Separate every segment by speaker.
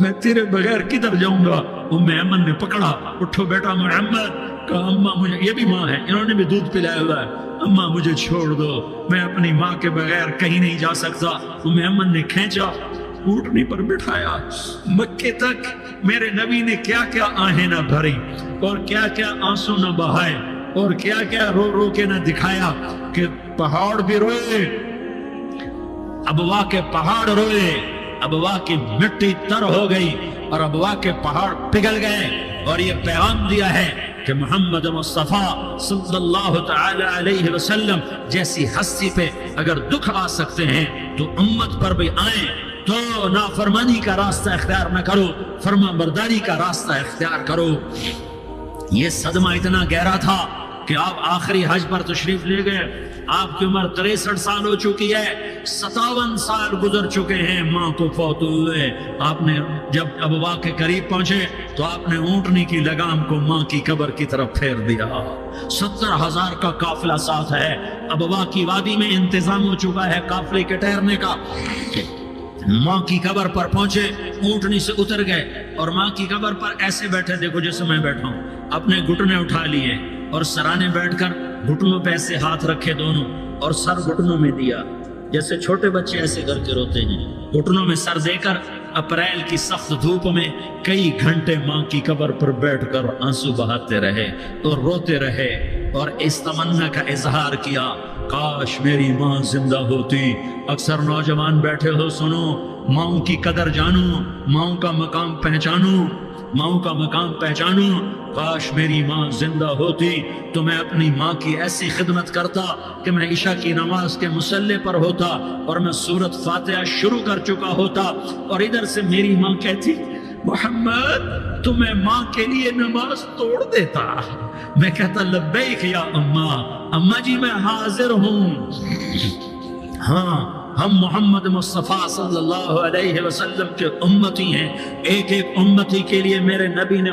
Speaker 1: میں تیرے بغیر کدھر جاؤں گا؟ ام ایمن نے پکڑا، اٹھو بیٹا محمد، کہا اماں مجھے، یہ بھی ماں ہے، انہوں نے بھی دودھ پلایا ہوا ہے، اماں مجھے چھوڑ دو، میں اپنی ماں کے بغیر کہیں نہیں جا سکتا۔ ام ایمن نے کھینچا، اونٹنی پر بٹھایا، مکے تک میرے نبی نے کیا کیا آہیں نہ بھری اور کیا کیا آنسو نہ بہائے اور کیا کیا رو رو کے نہ دکھایا کہ پہاڑ بھی روئے، ابوا کے پہاڑ روئے، ابوا کی مٹی تر ہو گئی اور ابوا کے پہاڑ پگھل گئے۔ اور یہ پیغام دیا ہے کہ محمد مصطفیٰ صلی اللہ تعالی علیہ وسلم جیسی ہستی پہ اگر دکھ آ سکتے ہیں تو امت پر بھی آئیں، تو نافرمانی کا راستہ اختیار نہ کرو، فرما برداری کا راستہ اختیار کرو۔ یہ صدمہ اتنا گہرا تھا کہ آپ آخری حج پر تشریف لے گئے، آپ کی عمر 63 سال ہو چکی ہے، 57 سال گزر چکے ہیں ماں کو فوت ہوئے۔ آپ نے جب ابوا کے قریب پہنچے تو آپ نے اونٹنی کی لگام کو ماں کی قبر کی طرف پھیر دیا۔ 70,000 کا قافلہ ساتھ ہے، ابوا کی وادی میں انتظام ہو چکا ہے قافلے کے ٹھہرنے کا۔ ماں کی قبر پر پہنچے، اونٹنی سے اتر گئے اور ماں کی قبر پر ایسے بیٹھے، دیکھو جیسے میں بیٹھا ہوں، اپنے گھٹنے اٹھا لیے اور سرانے بیٹھ کر گھٹنوں پہ ایسے ہاتھ رکھے دونوں اور سر گھٹنوں میں دیا، جیسے چھوٹے بچے ایسے کر کے روتے ہیں، گھٹنوں میں سر دے کر اپریل کی سخت دھوپ میں کئی گھنٹے ماں کی قبر پر بیٹھ کر آنسو بہاتے رہے اور روتے رہے اور اس تمنا کا اظہار کیا، کاش میری ماں زندہ ہوتی۔ اکثر نوجوان بیٹھے ہو، سنو، ماؤں کی قدر جانو، ماؤں کا مقام پہچانو، ماؤں کا مقام پہچانو۔ کاش میری ماں زندہ ہوتی تو میں اپنی ماں کی ایسی خدمت کرتا کہ میں عشاء کی نماز کے مصلی پر ہوتا اور میں سورۃ فاتحہ شروع کر چکا ہوتا اور ادھر سے میری ماں کہتی محمد تو میں ماں کے لیے نماز توڑ دیتا، میں کہتا لبیک یا اماں، اماں جی میں حاضر ہوں۔ ہاں، ہم محمد مصطفیٰ صلی اللہ علیہ وسلم کے امتی ہیں، ایک ایک امتی کے لیے میرے نبی نے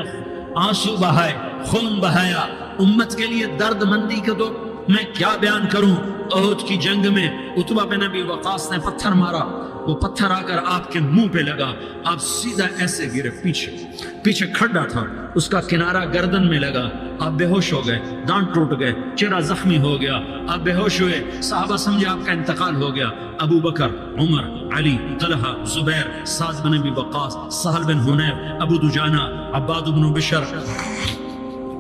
Speaker 1: آنسو بہائے، خون بہایا، امت کے لیے درد مندی کا تو میں کیا بیان کروں۔ احد کی جنگ میں عتبہ بن ابی وقاص نے پتھر مارا، وہ پتھر آ کر آپ کے منہ پہ لگا، آپ سیدھا ایسے گرے، پیچھے کھڈا تھا، اس کا کنارہ گردن میں لگا، آپ بے ہوش ہو گئے، دانت ٹوٹ گئے، چہرہ زخمی ہو گیا، آپ بے ہوش ہوئے، صحابہ سمجھے آپ کا انتقال ہو گیا۔ ابو بکر، عمر، علی، طلحہ، زبیر، سعد بن ابی وقاص، سہل بن حنیف، ابو دجانہ، عباد بن بشر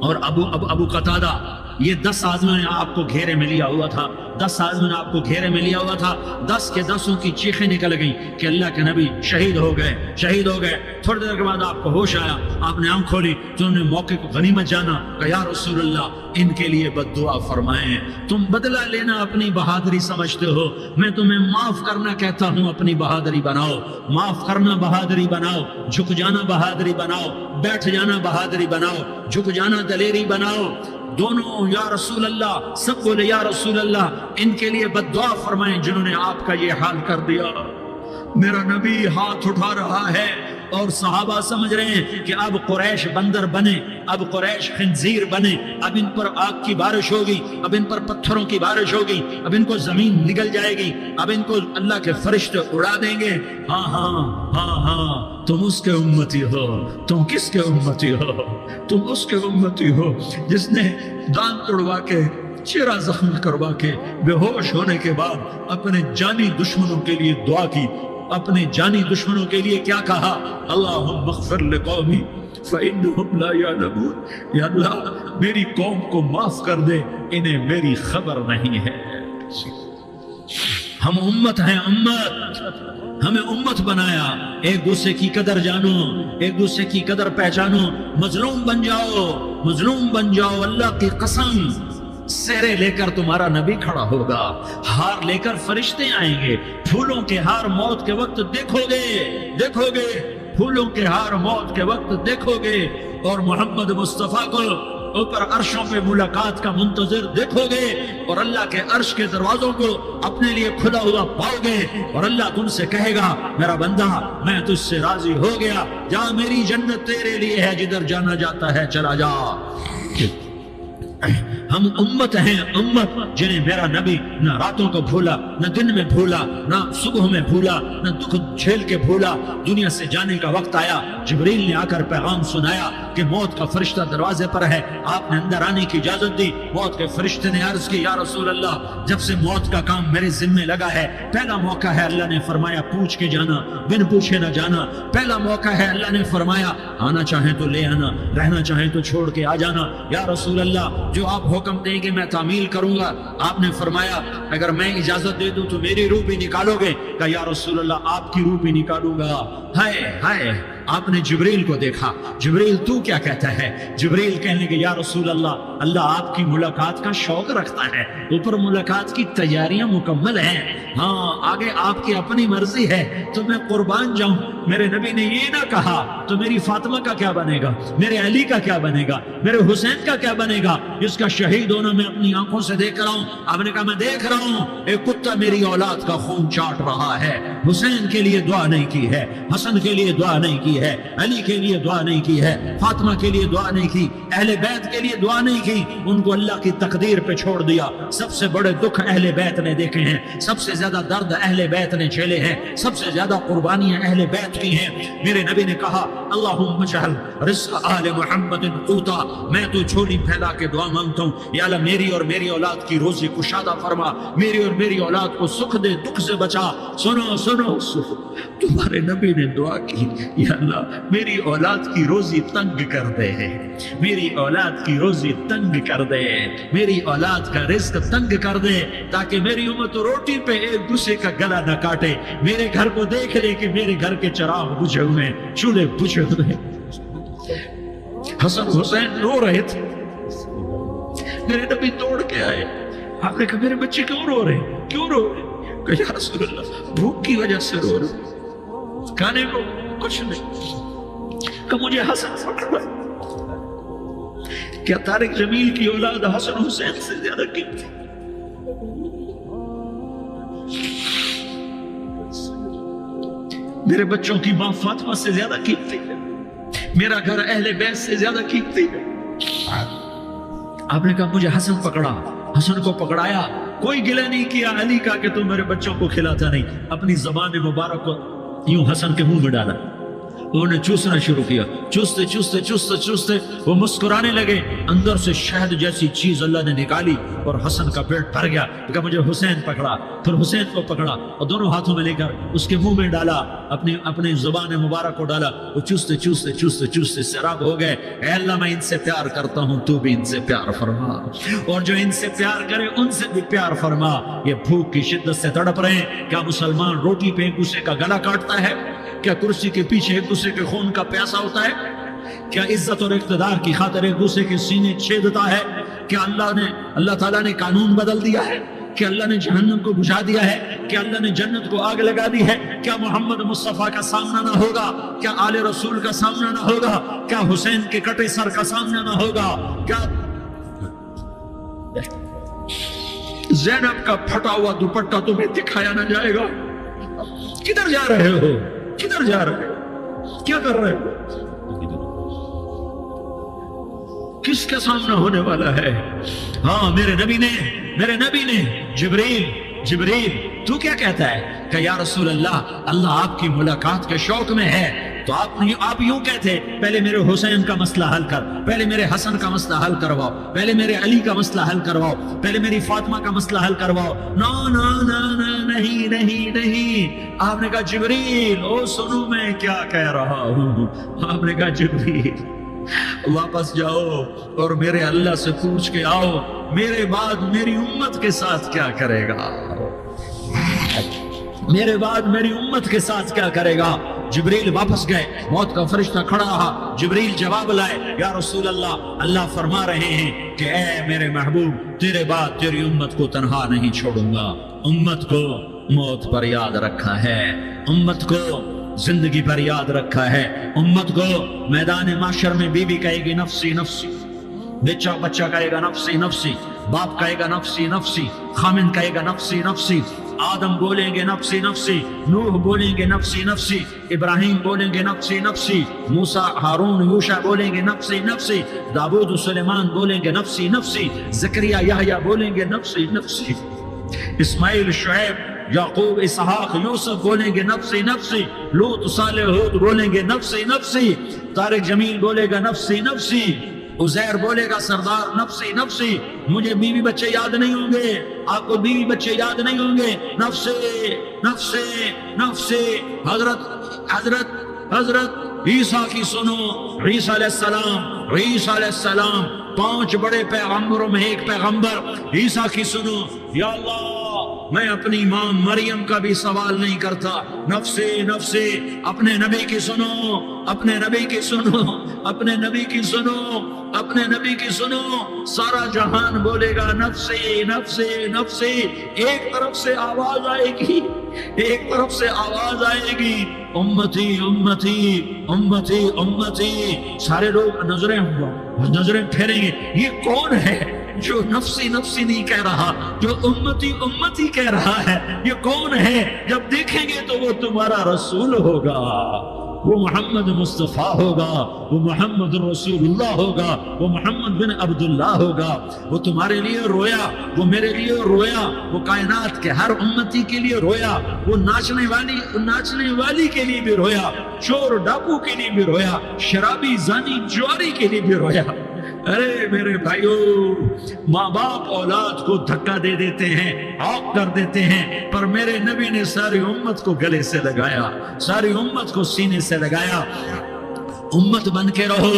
Speaker 1: اور ابو قتادہ، یہ 10 آدمیوں نے آپ کو گھیرے میں لیا ہوا تھا، 10 آدمیوں نے آپ کو گھیرے میں لیا ہوا تھا، 10 کے 10 کی چیخیں نکل گئیں کہ اللہ کے نبی شہید ہو گئے۔ تھوڑی دیر کے بعد آپ کو ہوش آیا، آپ نے آنکھ کھولی تو انہوں نے موقع کو غنیمت جانا کہ یا رسول اللہ ان کے لیے بد دعا فرمائیں، تم بدلہ لینا اپنی بہادری سمجھتے ہو، میں تمہیں معاف کرنا کہتا ہوں، اپنی بہادری بناؤ، معاف کرنا بہادری بناؤ، جھک جانا بہادری بناؤ، بیٹھ جانا بہادری بناؤ، جھک جانا دلیری بناؤ۔ دونوں یا رسول اللہ، سب بولے یا رسول اللہ ان کے لیے بد دعا فرمائیں جنہوں نے آپ کا یہ حال کر دیا۔ میرا نبی ہاتھ اٹھا رہا ہے اور صحابہ سمجھ رہے ہیں کہ اب قریش بندر بنے، اب قریش خنزیر بنے، اب ان پر آگ کی بارش ہوگی، اب ان پر پتھروں کی بارش ہوگی، اب ان کو زمین نگل جائے گی، اب ان کو اللہ کے فرشتے اڑا دیں گے۔ ہاں تم اس کے امتی ہو، تم کس کے امتی ہو؟ تم اس کے امتی ہو جس نے دانت توڑوا کے، چہرہ زخمی کروا کے، بے ہوش ہونے کے بعد اپنے جانی دشمنوں کے لیے دعا کی، اپنے جانی دشمنوں کے لیے کیا کہا؟ اللہم اغفر لقومی فإنہم لا یعلمون، یا اللہ میری قوم کو معاف کر دے، انہیں میری خبر نہیں ہے۔ ہم امت ہیں، امت، ہمیں امت بنایا، ایک دوسرے کی قدر جانو، ایک دوسرے کی قدر پہچانو، مظلوم بن جاؤ، مظلوم بن جاؤ، اللہ کی قسم سہرے لے کر تمہارا نبی کھڑا ہوگا، ہار لے کر فرشتے آئیں گے، پھولوں کے ہار موت کے وقت دیکھو گے، پھولوں کے ہار موت کے وقت دیکھو گے، اور محمد مصطفیٰ کو اوپر عرشوں پہ ملاقات کا منتظر دیکھو گے، اور اللہ کے عرش کے دروازوں کو اپنے لیے کھلا ہوا پاؤ گے، اور اللہ تم سے کہے گا میرا بندہ میں تجھ سے راضی ہو گیا، جا میری جنت تیرے لیے ہے، جدھر جانا جاتا ہے چلا جا۔ ہم امت ہیں، امت جنہیں میرا نبی نہ راتوں کو بھولا، نہ دن میں بھولا، نہ صبح میں بھولا، نہ دکھ جھیل کے بھولا۔ دنیا سے جانے کا وقت آیا، جبریل نے آ کر پیغام سنایا کہ موت کا فرشتہ دروازے پر ہے، آپ نے اندر آنے کی اجازت دی۔ موت کے فرشتے نے عرض کی، یا رسول اللہ، جب سے موت کا کام میرے ذمے لگا ہے، پہلا موقع ہے، اللہ نے فرمایا پوچھ کے جانا، بن پوچھے نہ جانا۔ پہلا موقع ہے، اللہ نے فرمایا آنا چاہیں تو لے آنا، رہنا چاہیں تو چھوڑ کے آ جانا۔ یا رسول اللہ، جو آپ حکم دیں گے میں تعمیل کروں گا۔ آپ نے فرمایا اگر میں اجازت دے دوں تو میری روح بھی نکالو گے؟ کہا یا رسول اللہ، آپ کی روح بھی نکالوں گا۔ ہائے ہائے، آپ نے جبریل کو دیکھا، جبریل تو کیا کہتا ہے؟ جبریل کہنے کہ یا رسول اللہ، اللہ آپ کی ملاقات کا شوق رکھتا ہے، اوپر ملاقات کی تیاریاں مکمل ہیں، ہاں آگے آپ کی اپنی مرضی ہے تو میں قربان جاؤں۔ میرے نبی نے یہ نہ کہا تو میری فاطمہ کا کیا بنے گا، میرے علی کا کیا بنے گا، میرے حسین کا کیا بنے گا، جس کا شہید ہونا میں اپنی آنکھوں سے دیکھ رہا ہوں۔ آپ نے کہا میں دیکھ رہا ہوں، ایک کتا میری اولاد کا خون چاٹ رہا ہے۔ حسین کے لیے دعا نہیں کی ہے، حسن کے لیے دعا نہیں کی ہے، علی کے لیے دعا نہیں کی ہے، فاطمہ کے لیے دعا نہیں کی، اہل بیت کے لیے دعا نہیں کی، ان کو اللہ کی تقدیر پہ چھوڑ دیا۔ سب سے بڑے دکھ اہل بیت نے دیکھے ہیں، سب سے زیادہ درد اہل بیت نے جھیلے ہیں، سب سے زیادہ قربانیاں اہل بیت کی ہیں۔ میرے نبی نے کہا اللہم اجعل رزق آل محمد قوتا، میں تو جھولی پھیلا کے دعا مانگتا ہوں، یا اللہ میری اور میری اولاد کی روزی کشادہ فرما، میری اور میری اولاد کو سکھ دے، دکھ سے بچا۔ سنو سنو، تمہارے نبی نے دعا کی، یا اللہ میری اولاد کی روزی تنگ کر دے، میری اولاد کی روزی تنگ کر دے، میری اولاد کا رزق تنگ کر دے، تاکہ میری امت روٹی پہ ایک دوسرے کا گلا نہ کاٹے، میرے گھر کو دیکھ لے کہ میرے گھر کے چراغ بجھے ہوئے، چولہے بجھے ہوئے۔ حسن حسین رو رہے تھے، میرے نبی توڑ کے آئے۔ آپ نے کہا میرے بچے کیوں رو رہے ہیں، کیوں رو رہے ہیں؟ کہ یا رسول اللہ بھوک کی وجہ سے رو رہے، کھانے کو کچھ نہیں۔ کہ مجھے حسن پکڑا، کیا طارق جمیل کی اولاد حسن حسین سے زیادہ قیمتی؟ میرے بچوں کی ماں فاطمہ سے زیادہ قیمتی ہے، میرا گھر اہل بیت سے زیادہ قیمتی ہے۔ آپ نے کہا مجھے حسن پکڑا، حسن کو پکڑایا، کوئی گلہ نہیں کیا علی کا کہ تم میرے بچوں کو کھلاتا نہیں، اپنی زبان مبارک کو یوں حسن کے منہ میں ڈالا، انہوں نے چوسنا شروع کیا، چوستے چوستے چوستے چوستے وہ مسکرانے لگے، اندر سے شہد جیسی چیز اللہ نے نکالی اور حسن کا پیٹ بھر گیا۔ کہ مجھے حسین پکڑا، پھر حسین کو پکڑا اور دونوں ہاتھوں میں لے کر اس کے منہ میں ڈالا، اپنی زبان مبارک کو ڈالا، وہ چوستے چوستے چوستے چوستے سیراب ہو گئے۔ اے اللہ میں ان سے پیار کرتا ہوں، تو بھی ان سے پیار فرما، اور جو ان سے پیار کرے ان سے بھی پیار فرما۔ یہ بھوک کی شدت سے تڑپ رہے ہیں، کیا مسلمان روٹی پہ ایک دوسرے کا گلا کاٹتا ہے؟ کیا کرسی کے پیچھے ایک دوسرے کے خون کا پیاسا ہوتا ہے؟ کیا عزت اور اقتدار کی خاطر ایک دوسرے کے سینے چھیدتا ہے؟ کیا اللہ تعالیٰ نے قانون بدل دیا ہے؟ کیا اللہ نے جہنم کو بجھا دیا ہے؟ کیا اللہ نے جنت کو آگ لگا دی ہے؟ کیا محمد مصطفیٰ کا سامنا نہ ہوگا؟ کیا آل رسول کا سامنا نہ ہوگا؟ کیا حسین کے کٹے سر کا سامنا نہ ہوگا؟ کیا زینب کا پھٹا ہوا دوپٹہ تمہیں دکھایا نہ جائے گا؟ کدھر جا رہے ہو؟ کدھر جا رہے ہو؟ کیا کر رہے ہو؟ کس کا سامنا ہونے والا ہے؟ ہاں میرے نبی نے جبریل تو کیا کہتا ہے کہ یا رسول اللہ آپ کی ملاقات کے شوق میں ہے، تو آپ یوں کہتے پہلے میرے حسین کا مسئلہ حل کر، پہلے میرے حسن کا مسئلہ حل کرواؤ، پہلے میرے علی کا مسئلہ حل کرواؤ، پہلے میری فاطمہ کا مسئلہ حل کرواؤ۔ نہیں۔ آپ نے کہا جبریل او سنو میں کیا کہہ رہا ہوں۔ آپ نے کہا جبریل واپس جاؤ اور میرے اللہ سے پوچھ کے آؤ میرے بعد میری امت کے ساتھ کیا کرے گا، میرے بعد میری امت کے ساتھ کیا کرے گا۔ جبریل واپس گئے، موت کا فرشتہ کھڑا رہا، جبریل جواب لائے، یا رسول اللہ فرما رہے ہیں کہ اے میرے محبوب تیرے بعد تیری امت کو تنہا نہیں چھوڑوں گا، امت کو موت پر یاد رکھا ہے، امت کو زندگی پر یاد رکھا ہے، امت کو میدان معاشر میں بیوی کہے گی نفسی نفسی، بچہ کہے گا نفسی نفسی، باپ کہے گا نفسی نفسی، خامن کہے گا نفسی نفسی، آدم بولیں گے نفسی نفسی، نوح بولیں گے نفسی نفسی، ابراہیم بولیں گے نفسی نفسی، موسیٰ ہارون یوشع بولیں گے نفسی نفسی، داؤد و سلیمان بولیں گے نفسی نفسی، زکریا یحییٰ بولیں گے نفسی نفسی، اسماعیل شعیب یعقوب اسحاق یوسف بولیں گے نفسی نفسی، لوط صالح ہود بولیں گے نفسی نفسی، طارق جمیل بولے گا نفسی نفسی، عزیر بولے گا سردار نفسی نفسی، مجھے بیوی بچے یاد نہیں ہوں گے، آپ کو بیوی بچے یاد نہیں ہوں گے، نفسی نفسی نفسی۔ حضرت عیسیٰ کی سنو، عیسیٰ علیہ السلام 5 بڑے پیغمبروں میں ایک پیغمبر، عیسیٰ کی سنو، یا اللہ میں اپنی ماں مریم کا بھی سوال نہیں کرتا، نفسی نفسی، اپنے نبی کی سنو، اپنے نبی کی سنو، اپنے نبی کی سنو، اپنے نبی کی سنو، سارا جہان بولے گا نفسی نفسی نفسی، ایک طرف سے آواز آئے گی، ایک طرف سے آواز آئے گی، امتی امتی امتی امتی، سارے لوگ نظریں پھیریں گے، یہ کون ہے جو نفسی نفسی نہیں کہہ رہا، جو امتی امتی کہہ رہا ہے، یہ کون ہے؟ جب دیکھیں گے تو وہ تمہارا رسول ہوگا، وہ محمد مصطفیٰ ہوگا، وہ محمد رسول اللہ ہوگا، وہ محمد بن عبداللہ ہوگا، وہ تمہارے لیے رویا، وہ میرے لیے رویا، وہ کائنات کے ہر امتی کے لیے رویا، وہ ناچنے والی کے لیے بھی رویا، چور ڈاکو کے لیے بھی رویا، شرابی زانی جواری کے لیے بھی رویا۔ ارے میرے بھائیو، ماں باپ اولاد کو دھکا دے دیتے ہیں، عاق کر دیتے ہیں، پر میرے نبی نے ساری امت کو گلے سے لگایا، ساری امت کو سینے سے لگایا۔ امت بن کے رہو،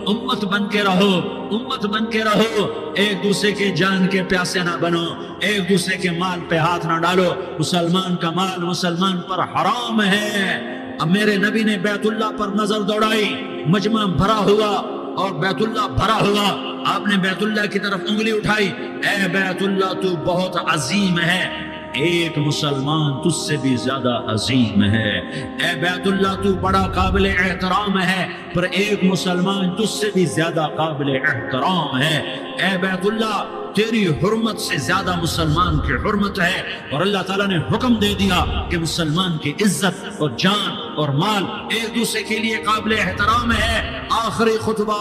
Speaker 1: امت بن کے رہو، امت بن کے رہو، ایک دوسرے کے جان کے پیاسے نہ بنو، ایک دوسرے کے مال پہ ہاتھ نہ ڈالو، مسلمان کا مال مسلمان پر حرام ہے۔ اب میرے نبی نے بیت اللہ پر نظر دوڑائی، مجمع بھرا ہوا اور بیت اللہ بھرا ہوا، آپ نے بیت اللہ کی طرف انگلی اٹھائی، اے بیت اللہ تو بہت عظیم ہے، ایک مسلمان تجھ سے بھی زیادہ عظیم ہے، اے بیت اللہ تو بڑا قابل احترام ہے، پر ایک مسلمان تجھ سے بھی زیادہ قابل احترام ہے، اے بیت اللہ تیری حرمت سے زیادہ مسلمان کی حرمت ہے، اور اللہ تعالیٰ نے حکم دے دیا کہ مسلمان کی عزت اور جان اور مال ایک دوسرے کے لیے قابل احترام ہے۔ آخری خطبہ،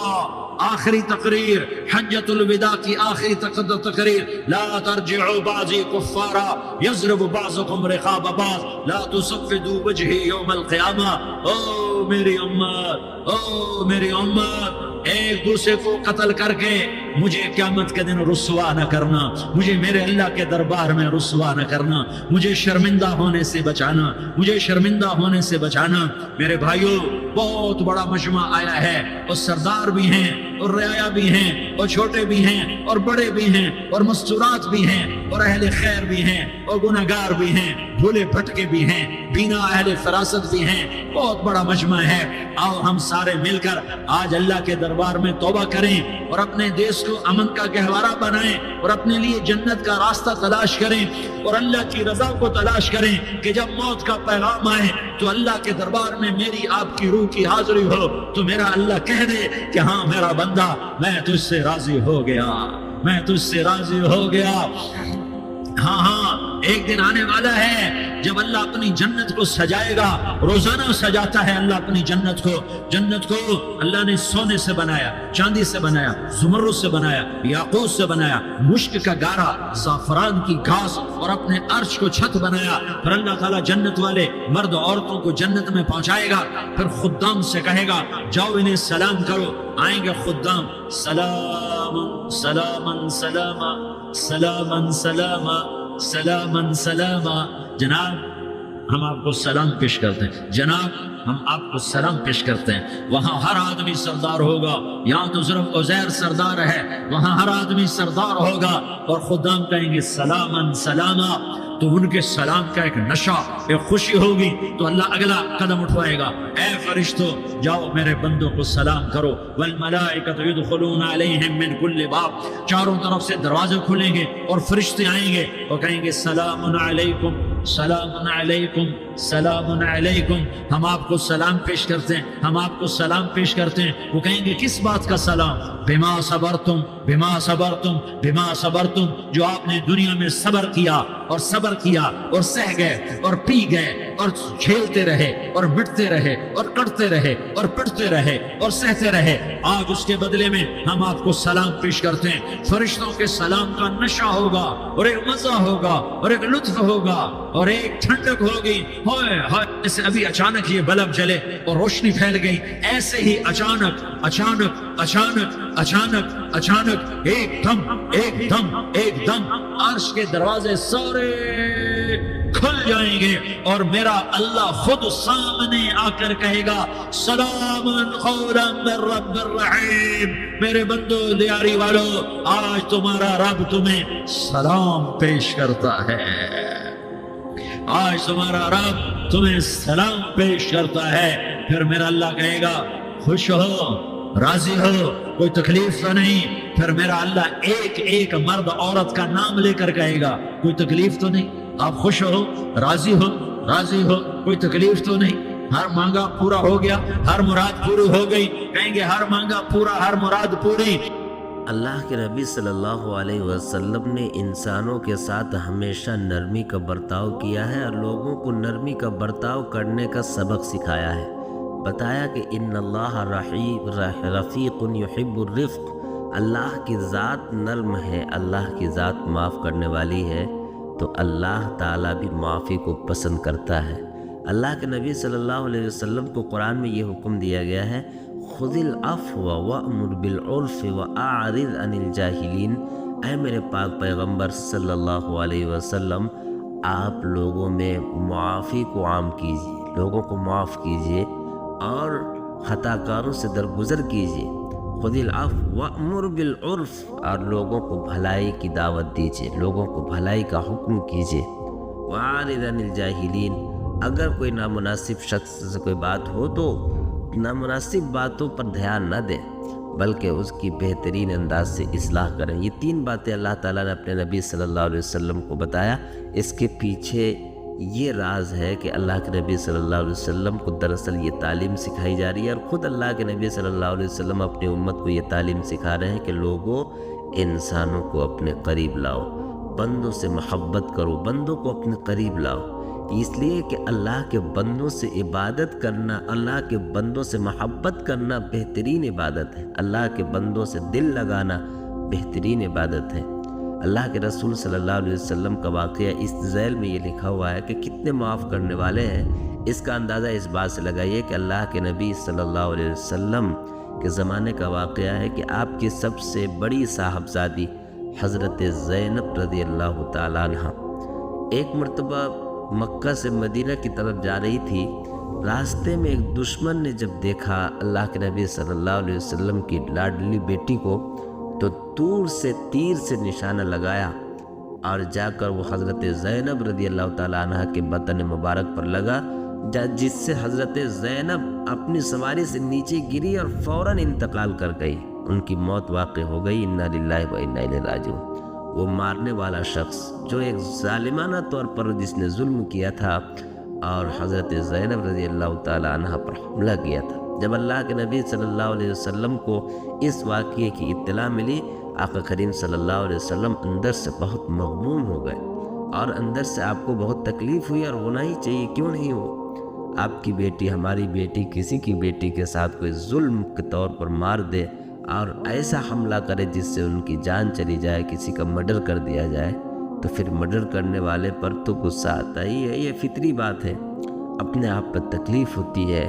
Speaker 1: آخری تقریر، حجۃ الوداع کی آخری تقریر، لا ترجعوا بعضی کفارا یضرب بعضکم رقاب بعض لا تصفدوا وجہی یوم القیامہ۔ او میری امت، او میری امت، ایک دوسرے کو قتل کر کے مجھے قیامت کے دن رسوا نہ کرنا، مجھے میرے اللہ کے دربار میں رسوا نہ کرنا، مجھے شرمندہ ہونے سے بچانا، مجھے شرمندہ ہونے سے بچانا۔ میرے بھائیوں، بہت بڑا مجمع آیا ہے، اور سردار بھی ہیں اور رعایا بھی ہیں اور چھوٹے بھی ہیں اور بڑے بھی ہیں اور مستورات بھی ہیں اور اہل خیر بھی ہیں اور گناہگار بھی ہیں، بھولے بھٹکے بھی ہیں، بینا اہل فراست بھی ہیں، بہت بڑا مجمع ہے۔ آؤ ہم سارے مل کر آج اللہ کے دربار میں توبہ کریں اور اپنے دیش کو امن کا گہوارہ بنائیں اور اپنے لیے جنت کا راستہ تلاش کریں اور اللہ کی رضا کو تلاش کریں کہ جب موت کا پیغام آئے تو اللہ کے دربار میں میری آپ کی روح کی حاضری ہو تو میرا اللہ کہہ دے کہ ہاں میرا بندہ، میں تجھ سے راضی ہو گیا، میں تجھ سے راضی ہو گیا۔ ہاں ہاں، ایک دن آنے والا ہے جب اللہ اپنی جنت کو سجائے گا، روزانہ سجاتا ہے اللہ اپنی جنت کو۔ جنت کو اللہ نے سونے سے بنایا، چاندی سے بنایا، زمرد سے بنایا، یاقوت سے بنایا، مشک کا گارا، زعفران کی گھاس اور اپنے عرش کو چھت بنایا۔ پھر اللہ تعالیٰ جنت والے مرد عورتوں کو جنت میں پہنچائے گا، پھر خدام سے کہے گا جاؤ انہیں سلام کرو۔ آئیں گے خدام، سلام سلام سلاما سلامن سلاما سلامن سلاما۔ جناب ہم آپ کو سلام پیش کرتے ہیں، جناب ہم آپ کو سلام پیش کرتے ہیں۔ وہاں ہر آدمی سردار ہوگا، یہاں تو صرف عزیر سردار ہے، وہاں ہر آدمی سردار ہوگا اور خدام کہیں گے سلامن سلاما۔ تو ان کے سلام کا ایک نشہ، ایک خوشی ہوگی، تو اللہ اگلا قدم اٹھوائے گا، اے فرشتوں جاؤ میرے بندوں کو سلام کرو۔ والملائکۃ یدخلون علیہم من کل باب، چاروں طرف سے دروازے کھلیں گے اور فرشتے آئیں گے اور کہیں گے سلام علیکم سلام علیکم سلام علیکم، ہم آپ کو سلام پیش کرتے ہیں، ہم آپ کو سلام پیش کرتے ہیں۔ وہ کہیں گے کس بات کا سلام؟ بما صبرتم، بما صبرتم، بما صبرتم، جو آپ نے دنیا میں صبر کیا اور صبر کیا اور سہ گئے اور پی گئے اور جھیلتے رہے اور مٹتے رہے اور کٹتے رہے اور پٹتے رہے اور سہتے رہے، آج اس کے بدلے میں ہم آپ کو سلام پیش کرتے ہیں۔ فرشتوں کے سلام کا نشہ ہوگا اور ایک مزہ ہوگا اور ایک لطف ہوگا اور ایک ٹھنڈک ہوگی۔ ہائے ہائے، جیسے ابھی اچانک یہ بلب جلے اور روشنی پھیل گئی، ایسے ہی اچانک اچانک اچانک اچانک اچانک ایک دم ایک دم ایک دم عرش کے دروازے سارے کھل جائیں گے اور میرا اللہ خود سامنے آ کر کہے گا سلام قولا من رب الرحیم، میرے بندو دیاری والو، آج تمہارا رب تمہیں سلام پیش کرتا ہے، آج تمہارا رب تمہیں سلام پیش کرتا ہے۔ پھر میرا اللہ کہے گا خوش ہو، راضی ہو، کوئی تکلیف تو نہیں؟ پھر میرا اللہ ایک ایک مرد عورت کا نام لے کر کہے گا کوئی تکلیف تو نہیں؟ آپ خوش ہو، راضی ہو، راضی ہو، کوئی تکلیف تو نہیں؟ ہر مانگا پورا ہو گیا، ہر مراد پوری ہو گئی؟ کہیں گے ہر مانگا پورا، ہر مراد پوری۔
Speaker 2: اللہ کے نبی صلی اللہ علیہ وسلم نے انسانوں کے ساتھ ہمیشہ نرمی کا برتاؤ کیا ہے اور لوگوں کو نرمی کا برتاؤ کرنے کا سبق سکھایا ہے۔ بتایا کہ ان اللہ رفیق یحب الرفق، اللہ کی ذات نرم ہے، اللہ کی ذات معاف کرنے والی ہے، تو اللہ تعالیٰ بھی معافی کو پسند کرتا ہے۔ اللہ کے نبی صلی اللہ علیہ وسلم کو قرآن میں یہ حکم دیا گیا ہے خذ العفو وأمر بالعرف وأعرض عن الجاہلین، اے میرے پاک پیغمبر صلی اللہ علیہ وسلم، آپ لوگوں میں معافی کو عام کیجیے، لوگوں کو معاف کیجیے اور خطا کاروں سے درگزر کیجیے۔ خذ العفو وأمر بالعرف، اور لوگوں کو بھلائی کی دعوت دیجیے، لوگوں کو بھلائی کا حکم کیجیے۔ وأعرض عن الجاہلین، اگر کوئی نامناسب شخص سے کوئی بات ہو تو نامناسب باتوں پر دھیان نہ دیں، بلکہ اس کی بہترین انداز سے اصلاح کریں۔ یہ تین باتیں اللہ تعالیٰ نے اپنے نبی صلی اللہ علیہ وسلم کو بتایا۔ اس کے پیچھے یہ راز ہے کہ اللہ کے نبی صلی اللہ علیہ وسلم کو دراصل یہ تعلیم سکھائی جا رہی ہے، اور خود اللہ کے نبی صلی اللہ علیہ وسلم اپنی امت کو یہ تعلیم سکھا رہے ہیں کہ لوگوں، انسانوں کو اپنے قریب لاؤ، بندوں سے محبت کرو، بندوں کو اپنے قریب لاؤ، اس لیے کہ اللہ کے بندوں سے عبادت کرنا، اللہ کے بندوں سے محبت کرنا بہترین عبادت ہے، اللہ کے بندوں سے دل لگانا بہترین عبادت ہے۔ اللہ کے رسول صلی اللہ علیہ وسلم کا واقعہ اس ذیل میں یہ لکھا ہوا ہے کہ کتنے معاف کرنے والے ہیں۔ اس کا اندازہ اس بات سے لگائیے کہ اللہ کے نبی صلی اللہ علیہ وسلم کے زمانے کا واقعہ ہے کہ آپ کی سب سے بڑی صاحبزادی حضرت زینب رضی اللہ تعالیٰ عنہ ایک مرتبہ مکہ سے مدینہ کی طرف جا رہی تھی۔ راستے میں ایک دشمن نے جب دیکھا اللہ کے نبی صلی اللہ علیہ وسلم کی لاڈلی بیٹی کو، تو دور سے تیر سے نشانہ لگایا اور جا کر وہ حضرت زینب رضی اللہ تعالیٰ عنہ کے بدن مبارک پر لگا، جس سے حضرت زینب اپنی سواری سے نیچے گری اور فوراً انتقال کر گئی، ان کی موت واقع ہو گئی۔ انا للہ و انا الیہ راجعون۔ وہ مارنے والا شخص جو ایک ظالمانہ طور پر جس نے ظلم کیا تھا اور حضرت زینب رضی اللہ تعالیٰ عنہ پر حملہ کیا تھا، جب اللہ کے نبی صلی اللہ علیہ وسلم کو اس واقعے کی اطلاع ملی، آقا کریم صلی اللہ علیہ وسلم اندر سے بہت مغموم ہو گئے، اور اندر سے آپ کو بہت تکلیف ہوئی، اور ہونا ہی چاہیے، کیوں نہیں ہو؟ آپ کی بیٹی، ہماری بیٹی کسی کی بیٹی کے ساتھ کوئی ظلم کے طور پر مار دے اور ایسا حملہ کرے جس سے ان کی جان چلی جائے، کسی کا مرڈر کر دیا جائے، تو پھر مرڈر کرنے والے پر تو غصہ آتا ہی ہے، یہ فطری بات ہے، اپنے آپ پر تکلیف ہوتی ہے۔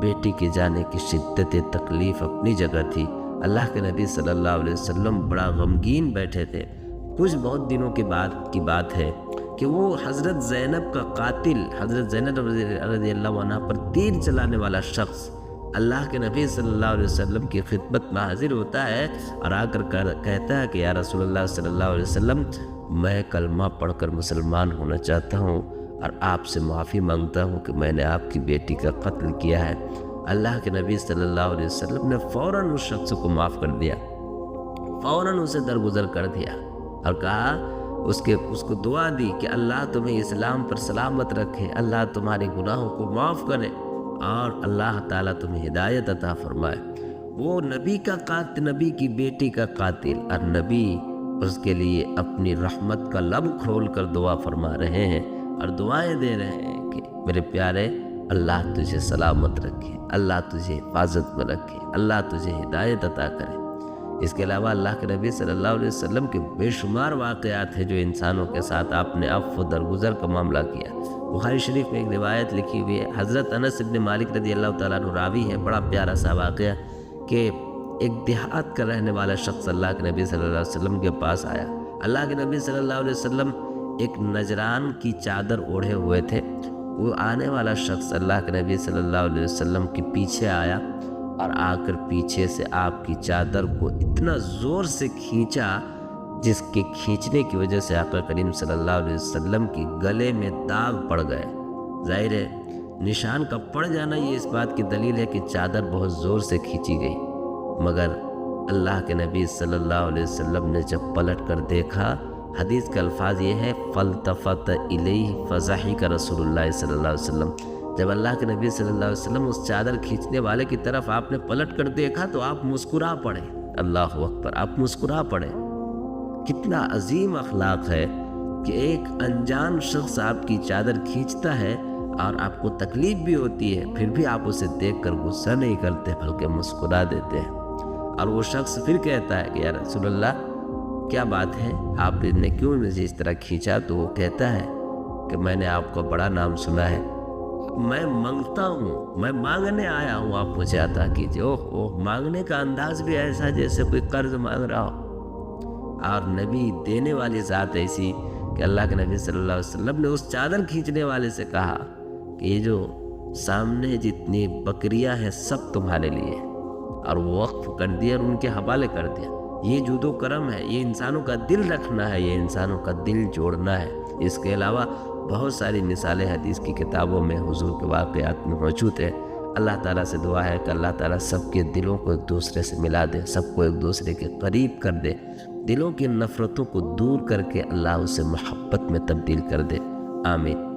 Speaker 2: بیٹی کے جانے کی شدت تکلیف اپنی جگہ تھی۔ اللہ کے نبی صلی اللہ علیہ وسلم بڑا غمگین بیٹھے تھے۔ کچھ بہت دنوں کے بعد کی بات ہے کہ وہ حضرت زینب کا قاتل، حضرت زینب رضی اللہ عنہ پر تیر چلانے والا شخص اللہ کے نبی صلی اللہ علیہ وسلم کی خدمت میں حاضر ہوتا ہے اور آ کر کہتا ہے کہ یا رسول اللہ صلی اللہ علیہ وسلم، میں کلمہ پڑھ کر مسلمان ہونا چاہتا ہوں اور آپ سے معافی مانگتا ہوں کہ میں نے آپ کی بیٹی کا قتل کیا ہے۔ اللہ کے نبی صلی اللہ علیہ وسلم نے فوراً اس شخص کو معاف کر دیا، فوراً اسے درگزر کر دیا اور کہا اس کو دعا دی کہ اللہ تمہیں اسلام پر سلامت رکھے، اللہ تمہارے گناہوں کو معاف کرے اور اللہ تعالیٰ تمہیں ہدایت عطا فرمائے۔ وہ نبی کا قاتل، نبی کی بیٹی کا قاتل، اور نبی اس کے لیے اپنی رحمت کا لب کھول کر دعا فرما رہے ہیں اور دعائیں دے رہے ہیں کہ میرے پیارے اللہ تجھے سلامت رکھے، اللہ تجھے حفاظت میں رکھے، اللہ تجھے ہدایت عطا کرے۔ اس کے علاوہ اللہ کے نبی صلی اللہ علیہ وسلم کے بے شمار واقعات ہیں جو انسانوں کے ساتھ آپ نے عفو درگزر کا معاملہ کیا۔ بخاری شریف میں ایک روایت لکھی ہوئی ہے، حضرت انس بن مالک رضی اللہ تعالیٰ عنہ راوی ہے، بڑا پیارا سا واقعہ کہ ایک دیہات کا رہنے والا شخص اللہ کے نبی صلی اللہ علیہ وسلم کے پاس آیا۔ اللہ کے نبی صلی اللہ علیہ وسلم ایک نجران کی چادر اوڑھے ہوئے تھے۔ وہ آنے والا شخص اللہ کے نبی صلی اللہ علیہ وسلم کے پیچھے آیا اور آ کر پیچھے سے آپ کی چادر کو اتنا زور سے کھینچا جس کے کھینچنے کی وجہ سے آقا کریم صلی اللہ علیہ وسلم کی گلے میں داغ پڑ گئے۔ ظاہر ہے نشان کا پڑ جانا یہ اس بات کی دلیل ہے کہ چادر بہت زور سے کھینچی گئی، مگر اللہ کے نبی صلی اللہ علیہ وسلم نے جب پلٹ کر دیکھا، حدیث کا الفاظ یہ ہے فَالْتَفَتَ إِلَيْهِ فَضَحِكَ رسول اللہ صلی اللہ علیہ وسلم۔ جب اللہ کے نبی صلی اللہ علیہ وسلم اس چادر کھینچنے والے کی طرف آپ نے پلٹ کر دیکھا تو آپ مسکرا پڑے۔ اللہ اکبر، آپ مسکرا پڑے۔ کتنا عظیم اخلاق ہے کہ ایک انجان شخص آپ کی چادر کھینچتا ہے اور آپ کو تکلیف بھی ہوتی ہے، پھر بھی آپ اسے دیکھ کر غصہ نہیں کرتے بلکہ مسکرا دیتے ہیں۔ اور وہ شخص پھر کہتا ہے کہ یا رسول اللہ کیا بات ہے، آپ نے کیوں مجھے اس طرح کھینچا؟ تو وہ کہتا ہے کہ میں نے آپ کا بڑا نام سنا ہے، میں مانگتا ہوں، میں مانگنے آیا ہوں، آپ مجھے عطا کیجیے۔ اوہ مانگنے کا انداز بھی ایسا جیسے کوئی قرض مانگ رہا ہو، اور نبی دینے والی ذات ایسی کہ اللہ کے نبی صلی اللہ علیہ وسلم نے اس چادر کھینچنے والے سے کہا کہ یہ جو سامنے جتنی بکریاں ہیں سب تمہارے لیے، اور وہ وقف کر دیا اور ان کے حوالے کر دیا۔ یہ جود و کرم ہے، یہ انسانوں کا دل رکھنا ہے، یہ انسانوں کا دل جوڑنا ہے۔ اس کے علاوہ بہت ساری مثالیں حدیث کی کتابوں میں حضور کے واقعات میں موجود ہیں۔ اللہ تعالیٰ سے دعا ہے کہ اللہ تعالیٰ سب کے دلوں کو ایک دوسرے سے ملا دے، سب کو ایک دوسرے کے قریب کر دے، دلوں کی نفرتوں کو دور کر کے اللہ اسے محبت میں تبدیل کر دے۔ آمین۔